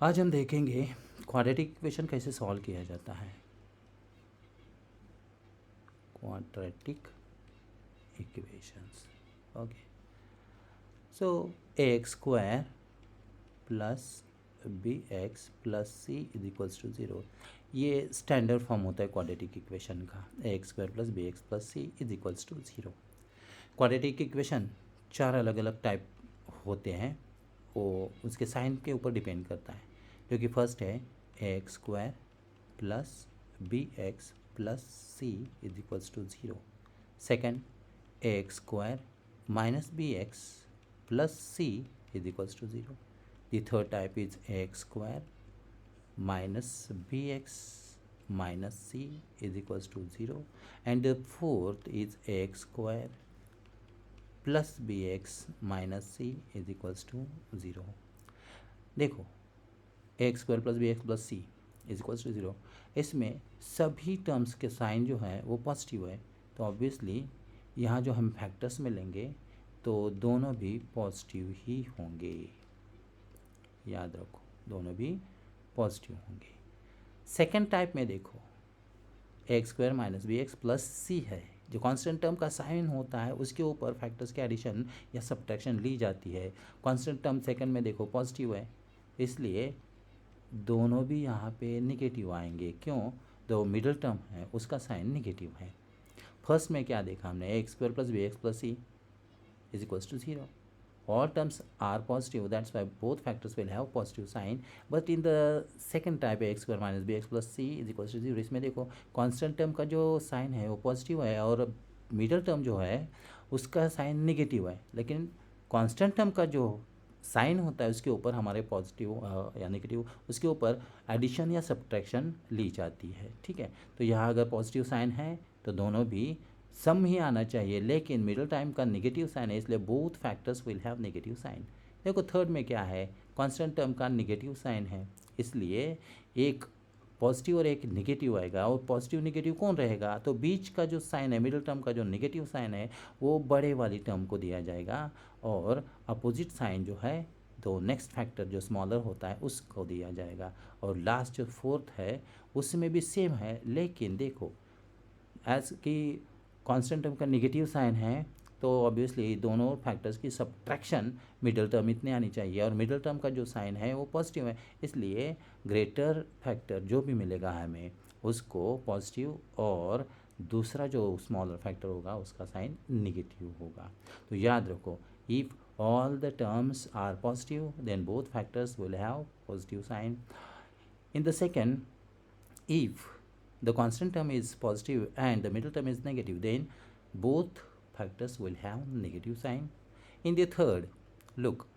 आज हम देखेंगे क्वाड्रेटिक इक्वेशन कैसे सॉल्व किया जाता है। Quadratic equations, okay. So ax square plus bx plus c is equals to 0, ये स्टैंडर्ड फॉर्म होता है क्वाड्रेटिक इक्वेशन का। ax square plus bx plus c is equals to 0। Quadratic equation चार अलग अलग टाइप होते हैं, वो उसके साइन के ऊपर डिपेंड करता है। जो कि फर्स्ट है ax square plus bx plus c is equals to 0। Second ax square minus bx plus c is equals to 0. The third type is ax square minus bx minus c is equals to 0. And the fourth is ax square plus bx minus c is equals to 0. देखो ax square plus B X plus C is equals to 0, इसमें सभी terms के sign जो है वो positive है, तो obviously यहाँ जो हम फैक्टर्स में लेंगे तो दोनों भी पॉजिटिव ही होंगे। याद रखो, दोनों भी पॉजिटिव होंगे। सेकेंड टाइप में देखो X square minus B X plus C है, जो कांस्टेंट टर्म का साइन होता है उसके ऊपर फैक्टर्स के एडिशन या सब्ट्रैक्शन ली जाती है। कांस्टेंट टर्म सेकंड में देखो पॉजिटिव है, इसलिए दोनों भी यहाँ पे निगेटिव आएंगे। क्यों? तो मिडिल टर्म है उसका साइन निगेटिव है। फर्स्ट में क्या देखा हमने, X square plus B X plus C is equals to 0. All terms are positive, that's why both factors will have positive sign. But in the second type x square minus bx plus c is equals to 0, इसमें देखो constant term का जो sign है वो positive है और middle term जो है उसका साइन निगेटिव है, लेकिन कांस्टेंट टर्म का जो साइन होता है उसके ऊपर हमारे पॉजिटिव या नेगेटिव उसके ऊपर एडिशन या सब्ट्रैक्शन ली जाती है। ठीक है, तो यहाँ अगर पॉजिटिव साइन है तो दोनों भी सम ही आना चाहिए, लेकिन मिडिल टाइम का नेगेटिव साइन है इसलिए both factors will have negative sign. देखो थर्ड में क्या है, कांस्टेंट टर्म का नेगेटिव साइन है, इसलिए एक पॉजिटिव और एक नेगेटिव आएगा। और पॉजिटिव नेगेटिव कौन रहेगा, तो बीच का जो साइन है मिडिल टर्म का जो नेगेटिव साइन है वो बड़े वाली टर्म को दिया जाएगा, और अपोजिट साइन जो है तो नेक्स्ट फैक्टर जो स्मॉलर होता है उसको दिया जाएगा। और लास्ट जो फोर्थ है उसमें भी सेम है, लेकिन देखो एज कि कांस्टेंट टर्म का नेगेटिव साइन है तो ऑब्वियसली दोनों फैक्टर्स की सब्ट्रैक्शन मिडिल टर्म इतने आनी चाहिए, और मिडिल टर्म का जो साइन है वो पॉजिटिव है, इसलिए ग्रेटर फैक्टर जो भी मिलेगा हमें उसको पॉजिटिव और दूसरा जो स्मॉलर फैक्टर होगा उसका साइन नेगेटिव होगा। तो याद रखो, if all the terms are positive then both factors will have positive sign. In the second, if the constant term is positive and the middle term is negative, then both factors will have negative sign. In the third, look,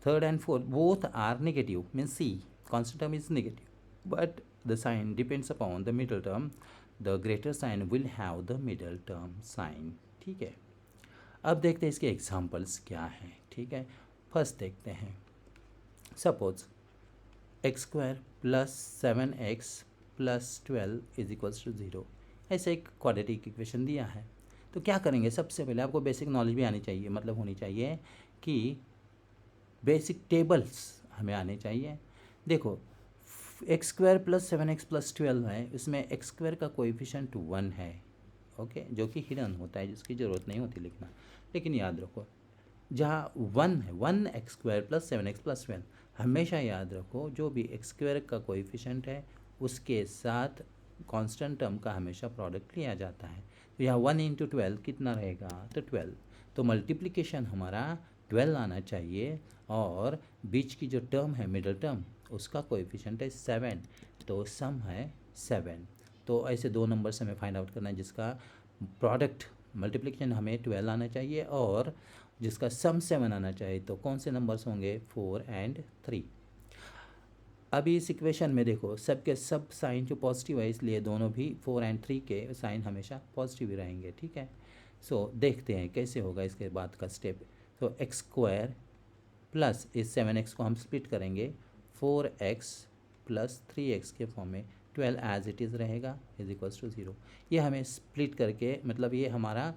third and fourth both are negative, means C, constant term is negative, but the sign depends upon the middle term. The greater sign will have the middle term sign. ठीक है, अब देखते हैं इसके examples क्या हैं। ठीक है, फर्स्ट देखते हैं, suppose X square plus 7x plus 12 is equals to 0, ऐसे एक क्वाड्रेटिक इक्वेशन दिया है। तो क्या करेंगे, सबसे पहले आपको बेसिक नॉलेज भी आनी चाहिए, मतलब होनी चाहिए कि बेसिक टेबल्स हमें आने चाहिए। देखो X square plus 7x plus 12 है, इसमें एक्स स्क्वायर का कोएफिशिएंट 1 है, ओके, जो कि हिडन होता है जिसकी ज़रूरत नहीं होती लिखना, लेकिन याद रखो जहाँ 1 है, 1x square plus 7x plus 12, हमेशा याद रखो जो भी एक्स स्क्वायर का कोएफिशिएंट है उसके साथ कांस्टेंट टर्म का हमेशा प्रोडक्ट लिया जाता है। तो यहाँ 1 इंटू 12 कितना रहेगा, तो 12, तो मल्टीप्लिकेशन हमारा 12 आना चाहिए, और बीच की जो टर्म है मिडिल टर्म उसका कोएफिशिएंट है 7, तो सम है 7। तो ऐसे दो नंबर से हमें फाइंड आउट करना है जिसका प्रोडक्ट मल्टीप्लिकेशन हमें 12 आना चाहिए और जिसका सम 7 आना चाहिए। तो कौन से नंबर्स होंगे, 4 एंड 3। अभी इस इक्वेशन में देखो सबके सब साइन जो पॉजिटिव है, इसलिए दोनों भी 4 एंड 3 के साइन हमेशा पॉजिटिव ही रहेंगे। ठीक है, सो देखते हैं कैसे होगा इसके बाद का स्टेप। तो एक्स स्क्वायर प्लस इस 7x को हम स्प्लिट करेंगे 4x प्लस 3x के फॉर्म में, 12 एज इट इज़ रहेगा इज इक्वल्स टू 0। ये हमें स्प्लिट करके, मतलब ये हमारा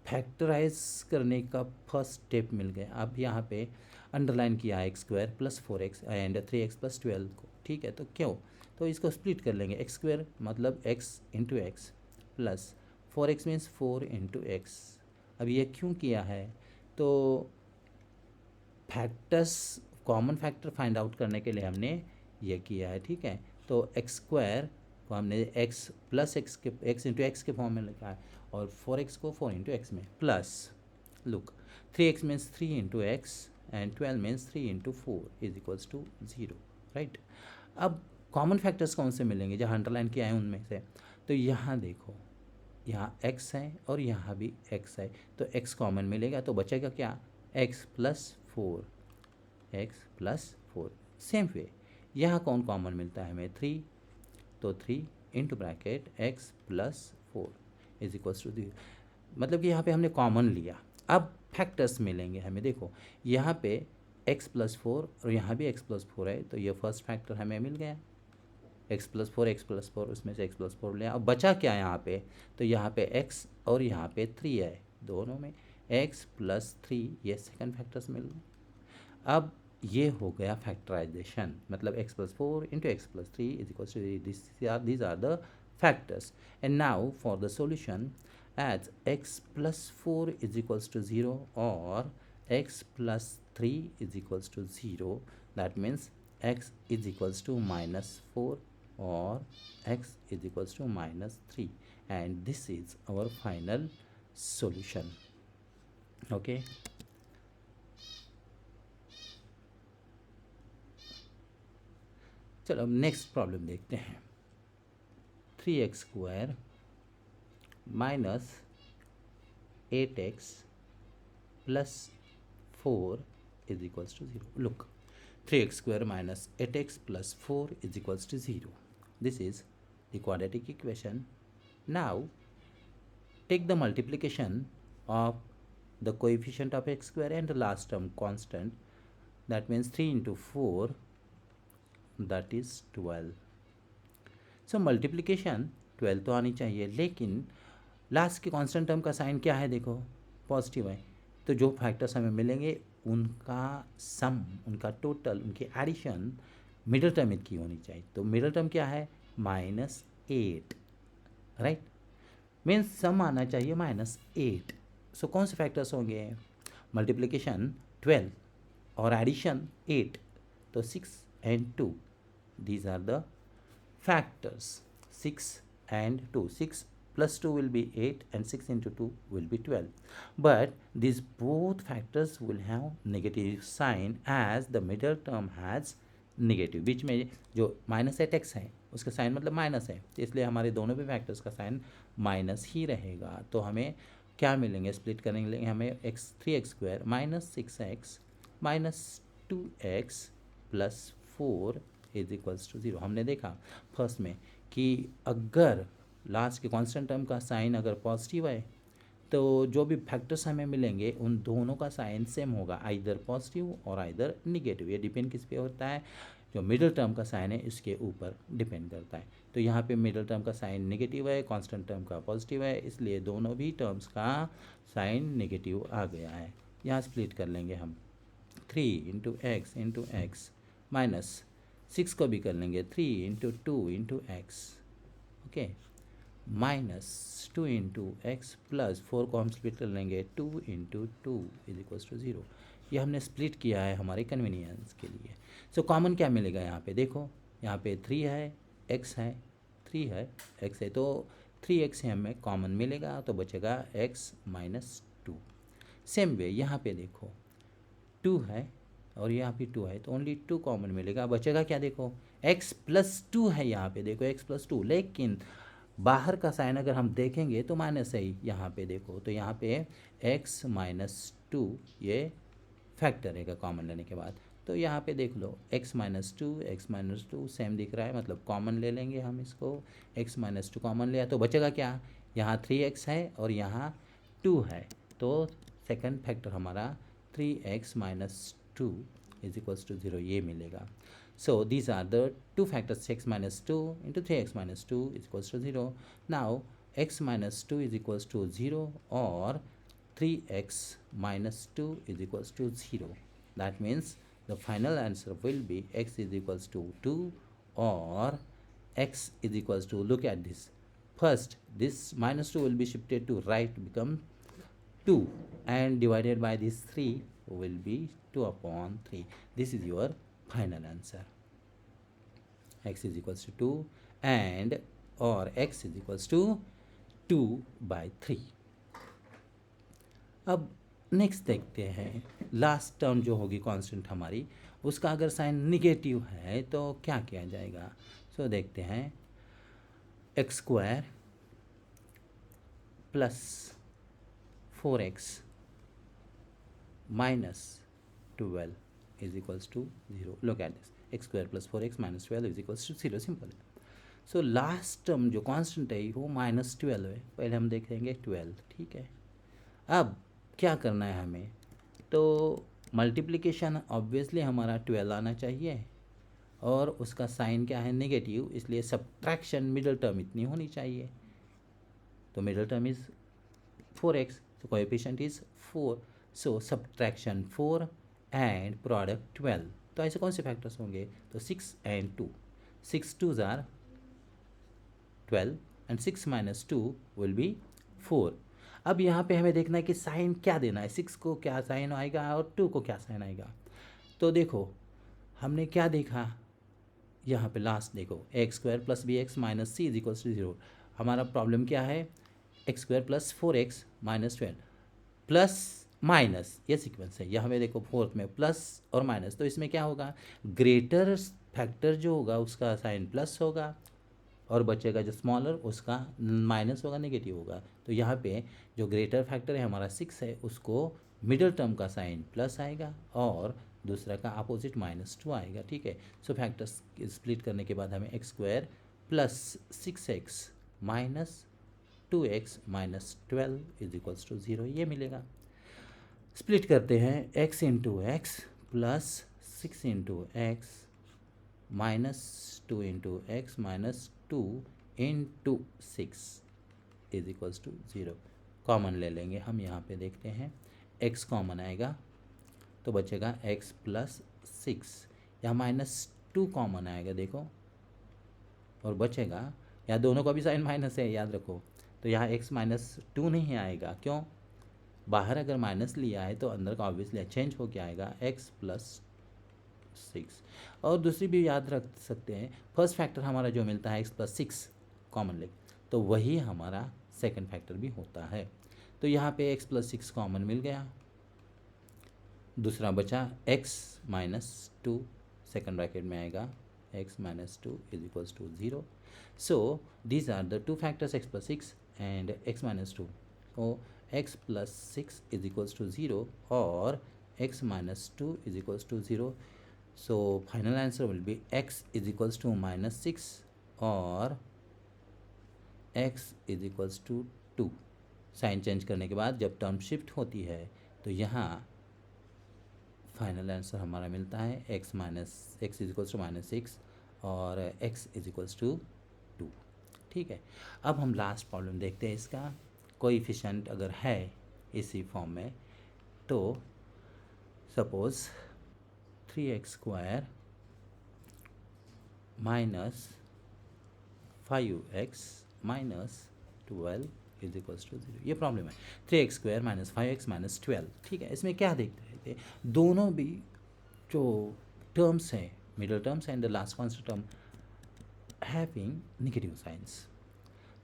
फैक्टराइज करने का फर्स्ट स्टेप मिल गया। अब यहाँ पे अंडरलाइन किया है X square plus 4x and 3x plus 12 को, ठीक है। तो क्यों, तो इसको स्प्लिट कर लेंगे, एक्स स्क्वायर मतलब x into X plus 4x means 4 into x. अब ये क्यों किया है, तो factors common factor find out करने के लिए हमने ये किया है, ठीक है। तो एक्स स्क्वायर को हमने एक्स प्लस एक्स के एक्स इंटू एक्स के फॉर्म में लिखा है और 4x को 4 इंटू एक्स में plus look 3x means 3 into X and 12 means 3 into 4 is equals to 0, right. अब कॉमन फैक्टर्स कौन से मिलेंगे, जहाँ अंडरलाइन किया है उनमें से, तो यहाँ देखो, यहाँ x है और यहाँ भी x है, तो x कॉमन मिलेगा तो बचेगा क्या, x प्लस 4। सेम वे यहाँ कौन कॉमन मिलता है हमें, 3, तो 3 into bracket x plus 4 is equals to 0, मतलब कि यहाँ पे हमने कॉमन लिया। अब फैक्टर्स मिलेंगे हमें, देखो यहाँ पे x प्लस 4 और यहाँ भी x प्लस 4 है, तो ये फर्स्ट फैक्टर हमें मिल गया, x प्लस 4 उसमें से x प्लस 4 लिया। अब बचा क्या यहाँ पे, तो यहाँ पे x और यहाँ पे 3 है, दोनों में x प्लस 3, ये सेकंड फैक्टर्स मिल गए। अब ये हो गया फैक्टराइजेशन, मतलब x plus 4 into X plus 3 is equal to these are the factors. And now for the solution, as x plus 4 is equals to 0 or x plus 3 is equals to 0, that means x is equals to minus 4 or x is equals to minus 3, and this is our final solution. Okay. चलो अब next problem देखते हैं। 3x square minus 8x plus 4 is equals to 0। Look, 3x square minus 8x plus 4 is equals to 0. This is the quadratic equation. Now take the multiplication of the coefficient of x square and the last term constant, that means 3 into 4, that is 12. So multiplication 12 तो आनी चाहिए, लेकिन last के constant term का sign क्या है, देखो positive है, तो जो फैक्टर्स हमें मिलेंगे उनका सम, उनका टोटल, उनकी एडिशन मिडिल टर्म की होनी चाहिए। तो मिडिल टर्म क्या है, -8, राइट, मीन्स सम आना चाहिए -8। सो कौन से फैक्टर्स होंगे, मल्टीप्लिकेशन 12 और एडिशन 8, तो 6 and 2, these are the factors, 6 and 2, 6 plus 2 will be 8 and 6 into 2 will be 12, but these both factors will have negative sign as the middle term has negative, बीच में जो -8x है उसका sign मतलब minus है, इसलिए हमारे दोनों भी फैक्टर्स का साइन माइनस ही रहेगा। तो हमें क्या मिलेंगे, स्प्लिट करेंगे हमें 3x square minus 6x minus 2x plus 4 is equals to 0। हमने देखा फर्स्ट में कि अगर लास्ट के कांस्टेंट टर्म का साइन अगर पॉजिटिव है तो जो भी फैक्टर्स हमें मिलेंगे उन दोनों का साइन सेम होगा, आइदर पॉजिटिव और आइदर निगेटिव। ये डिपेंड किस पे होता है, जो मिडिल टर्म का साइन है इसके ऊपर डिपेंड करता है। तो यहाँ पे मिडिल टर्म का साइन नेगेटिव है, कांस्टेंट टर्म का पॉजिटिव है, इसलिए दोनों भी टर्म्स का साइन नेगेटिव आ गया है। यहाँ स्प्लिट कर लेंगे हम, 3 इंटू एक्स माइनस 6 को भी कर लेंगे 3 into 2 into x, okay, minus 2 into X plus 4 को हम स्प्लिट कर लेंगे 2 इंटू 2 इज इक्वल्स टू 0। ये हमने स्प्लिट किया है हमारे कन्वीनियंस के लिए। सो कॉमन क्या मिलेगा यहाँ पे, देखो यहाँ पे 3 है, x है, 3 है, x है, तो 3x से हमें कॉमन मिलेगा तो बचेगा x माइनस 2। सेम वे यहाँ पे देखो 2 है और यहाँ भी 2 है, तो ओनली 2 कॉमन मिलेगा, बचेगा क्या, देखो x प्लस 2 है, यहाँ पे देखो x प्लस 2, लेकिन बाहर का साइन अगर हम देखेंगे तो माइनस है ही, यहाँ पे देखो, तो यहाँ पे x माइनस 2 ये फैक्टर रहेगा कॉमन लेने के बाद। तो यहाँ पे देख लो x माइनस 2 सेम दिख रहा है, मतलब कॉमन ले लेंगे हम इसको, x माइनस 2 कॉमन लिया तो बचेगा क्या, यहाँ 3x है और यहाँ 2 है, तो सेकंड फैक्टर हमारा 3x minus 2 is equals to 0 ये मिलेगा। So these are the two factors, x minus 2 into 3x minus 2 is equals to 0। Now x minus 2 is equals to 0 और 3x minus 2 is equals to 0। That means the final answer will be x is equals to 2 or x is equals to, look at this. First, this minus 2 will be shifted to right, become 2, and divided by this 3 will be 2 upon 3. This is your final answer. X is equals to 2 and or x is equals to 2 by 3. अब next देखते हैं, last term जो होगी constant हमारी, उसका अगर sign negative है तो क्या किया जाएगा. सो देखते हैं, x square plus 4x minus 12 is equals to 0. Look at this, x square plus 4x minus 12 is equals to 0. Simple है. सो लास्ट टर्म जो कांस्टेंट है वो -12 है. पहले हम देखेंगे 12. ठीक है, अब क्या करना है हमें, तो मल्टीप्लिकेशन ऑब्वियसली हमारा 12 आना चाहिए और उसका साइन क्या है, नेगेटिव, इसलिए सब्ट्रैक्शन मिडल टर्म इतनी होनी चाहिए. तो middle term is 4x, so coefficient is 4, so subtraction 4 and product 12. तो ऐसे कौन से फैक्टर्स होंगे, तो 6 and 2, 6 2s are 12 and 6 minus 2 will be 4. अब यहाँ पे हमें देखना है कि साइन क्या देना है, 6 को क्या साइन आएगा और 2 को क्या साइन आएगा. तो देखो हमने क्या देखा यहाँ पे, लास्ट देखो, X square plus B X minus C is equals to 0. हमारा प्रॉब्लम क्या है, X square plus 4x minus 12 plus minus, ये सीक्वेंस है. यहाँ पे देखो फोर्थ में प्लस और माइनस, तो इसमें क्या होगा, ग्रेटर फैक्टर जो होगा उसका साइन प्लस होगा और बचेगा जो स्मॉलर उसका माइनस होगा, नेगेटिव होगा. तो यहाँ पे जो ग्रेटर फैक्टर है हमारा 6 है, उसको मिडल टर्म का साइन प्लस आएगा और दूसरा का अपोजिट -2 आएगा. ठीक है, सो फैक्टर्स स्प्लिट करने के बाद हमें X square plus 6x minus 2x minus 12 is equals to 0 ये मिलेगा. स्प्लिट करते हैं, x into X plus 6 into X minus 2 into X minus 2 into 6 is equals to 0. Common ले लेंगे हम, यहाँ पे देखते हैं x कॉमन आएगा तो बचेगा x प्लस 6, यहाँ -2 कॉमन आएगा देखो और बचेगा, यहाँ दोनों का भी साइन माइनस है याद रखो, तो यहाँ x -2 नहीं आएगा. क्यों, बाहर अगर माइनस लिया है तो अंदर का ऑब्वियसली चेंज होकर आएगा x प्लस 6. और दूसरी भी याद रख सकते हैं, फर्स्ट फैक्टर हमारा जो मिलता है x प्लस 6 कॉमन ले, तो वही हमारा सेकंड फैक्टर भी होता है. तो यहाँ पे x प्लस 6 कॉमन मिल गया, दूसरा बचा x माइनस 2, सेकेंड ब्रैकेट में आएगा x minus 2 is equals to 0. So these are the two factors, x plus 6 and x minus 2. So x plus 6 is equals to 0 or x minus 2 is equals to 0. So final answer will be x is equals to -6 or x is equals to 2. Sign change करने के बाद जब term shift होती है तो यहाँ final answer हमारा मिलता है x इज इक्वल्स टू -6 और x इज इक्वल्स टू 2. ठीक है, अब हम लास्ट प्रॉब्लम देखते हैं. इसका कोएफिशिएंट अगर है इसी फॉर्म में, तो suppose 3x square minus 5x minus 12 is equals to 0. ये प्रॉब्लम है, 3x square minus 5x minus 12. ठीक है, इसमें क्या देखते थे, दोनों भी जो टर्म्स हैं, middle terms and the last constant term having negative science.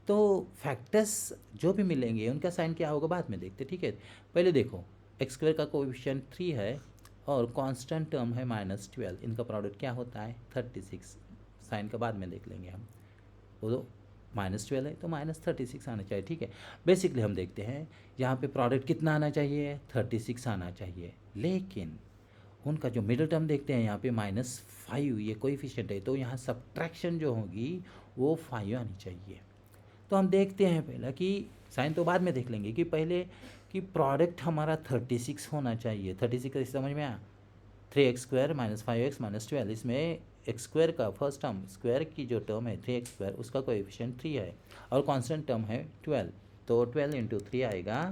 तो फैक्टर्स जो भी मिलेंगे उनका साइन क्या होगा बाद में देखते. ठीक है, पहले देखो एक्स स्क्वायर का कोएफिशिएंट 3 है और कांस्टेंट टर्म है -12, इनका प्रोडक्ट क्या होता है 36. साइन का बाद में देख लेंगे हम, वो तो -12 है तो -36 आना चाहिए. ठीक है, बेसिकली हम देखते हैं यहाँ पे प्रोडक्ट कितना आना चाहिए, 36 आना चाहिए, लेकिन उनका जो मिडल टर्म देखते हैं यहाँ पे -5, ये कोएफिशिएंट है, तो यहाँ सब्ट्रैक्शन जो होगी वो 5 आनी चाहिए. तो हम देखते हैं पहला कि साइन तो बाद में देख लेंगे, कि पहले कि प्रोडक्ट हमारा 36 होना चाहिए. 36 समझ में आया, 3x square minus 5x minus 12, इसमें एक्स स्क्वायर का फर्स्ट टर्म, स्क्वायर की जो टर्म है 3x स्क्वायर, उसका कोएफिशिएंट 3 है और कांस्टेंट टर्म है 12, तो 12 इंटू 3 आएगा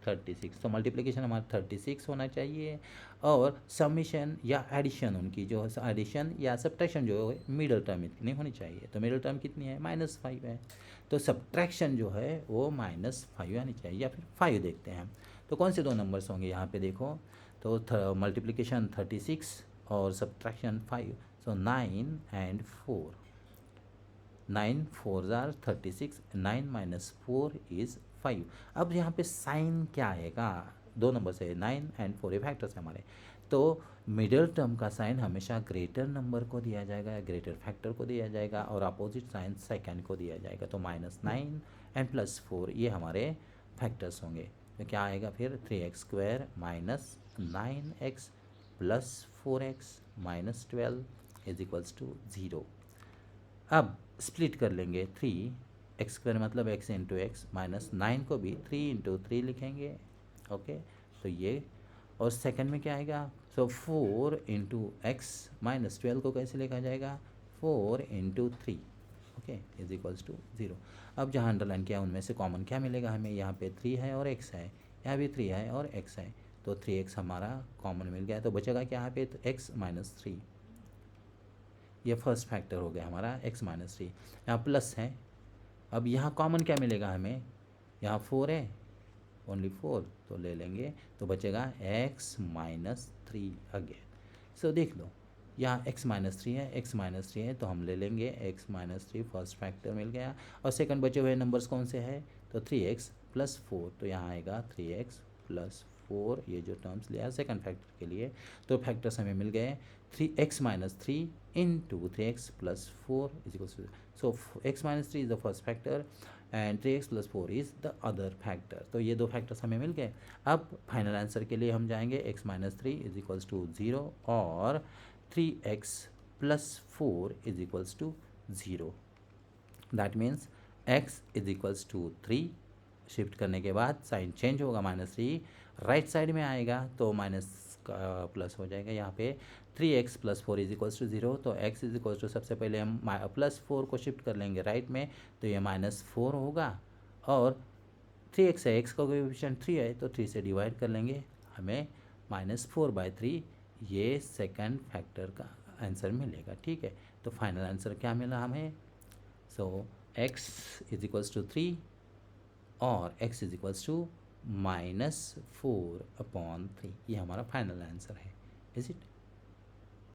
36, तो मल्टीप्लिकेशन हमारा 36 होना चाहिए और समीशन या एडिशन उनकी जो है एडिशन या सब्ट्रैक्शन जो है मिडल टर्म इतनी होनी चाहिए, तो मिडल टर्म कितनी है -5 है, तो सब्ट्रैक्शन जो है वो -5 आनी चाहिए या फिर 5 देखते हैं हम। तो कौन से दो नंबर्स होंगे यहाँ पे देखो, तो मल्टीप्लिकेशन 36 और subtraction 5, so 9 and 4, 9 4s are 36, 9 minus 4 is 5। अब यहाँ पे साइन क्या आएगा, दो नंबर से 9 and 4 ये फैक्टर्स है हमारे, तो मिडिल टर्म का साइन हमेशा ग्रेटर नंबर को दिया जाएगा या ग्रेटर फैक्टर को दिया जाएगा और अपोजिट साइन सेकंड को दिया जाएगा। तो -9 and +4 ये हमारे फैक्टर्स होंगे। तो क्या आएगा फिर 3x² minus 9x plus 4x minus 12 is equals to 0। अब स्प्लिट कर लेंगे 3x² मतलब x इंटू एक्स माइनस 9 को भी 3 इंटू 3 लिखेंगे। ओके, तो ये और सेकंड में क्या आएगा, सो 4 इंटू एक्स माइनस 12 को कैसे लिखा जाएगा, 4 into 3, okay is equals to 0। अब जहाँ अंडरलाइन किया उनमें से कॉमन क्या मिलेगा हमें, यहाँ पे 3 है और x है, यहाँ भी 3 है और x है, तो 3x हमारा कॉमन मिल गया, तो बचेगा क्या यहाँ पे, तो x माइनस 3, ये फर्स्ट फैक्टर हो गया हमारा x माइनस 3। यहाँ प्लस है, अब यहाँ कॉमन क्या मिलेगा हमें, यहाँ 4 है, ओनली 4 तो ले लेंगे, तो बचेगा x माइनस 3 अगेन। सो देख लो यहाँ x माइनस 3 है, x माइनस 3 है, तो हम ले लेंगे x माइनस 3 फर्स्ट फैक्टर मिल गया, और सेकंड बचे हुए नंबर्स कौन से हैं, तो 3x प्लस 4, तो यहाँ आएगा 3x प्लस 4, ये जो टर्म्स लिया सेकंड फैक्टर के लिए, तो फैक्टर्स हमें मिल गए 3x minus 3 into 3x plus 4 is equals to, so x minus 3 is the first factor and 3x plus 4 is the other factor. तो ये दो फैक्टर्स हमें मिल गए। अब फाइनल आंसर के लिए हम जाएंगे x minus 3 is equals to 0 और 3x plus 4 is equals to 0। That means x is equals to 3, shift करने के बाद साइन चेंज होगा, -3 राइट साइड में आएगा तो माइनस का प्लस हो जाएगा, यहाँ पे 3x plus 4 is equals to 0, तो x इज इक्वल्स टू सबसे पहले हम +4 को शिफ्ट कर लेंगे राइट में, तो ये -4 होगा, और 3x है, x का कोएफिशिएंट 3 है, तो 3 से डिवाइड कर लेंगे, हमें -4/3 ये सेकंड फैक्टर का आंसर मिलेगा। ठीक है, तो फाइनल आंसर क्या मिला हमें, सो x इज इक्वल्स टू 3 और x इज इक्वल्स टू -4/3, ये हमारा फाइनल आंसर है। Is it?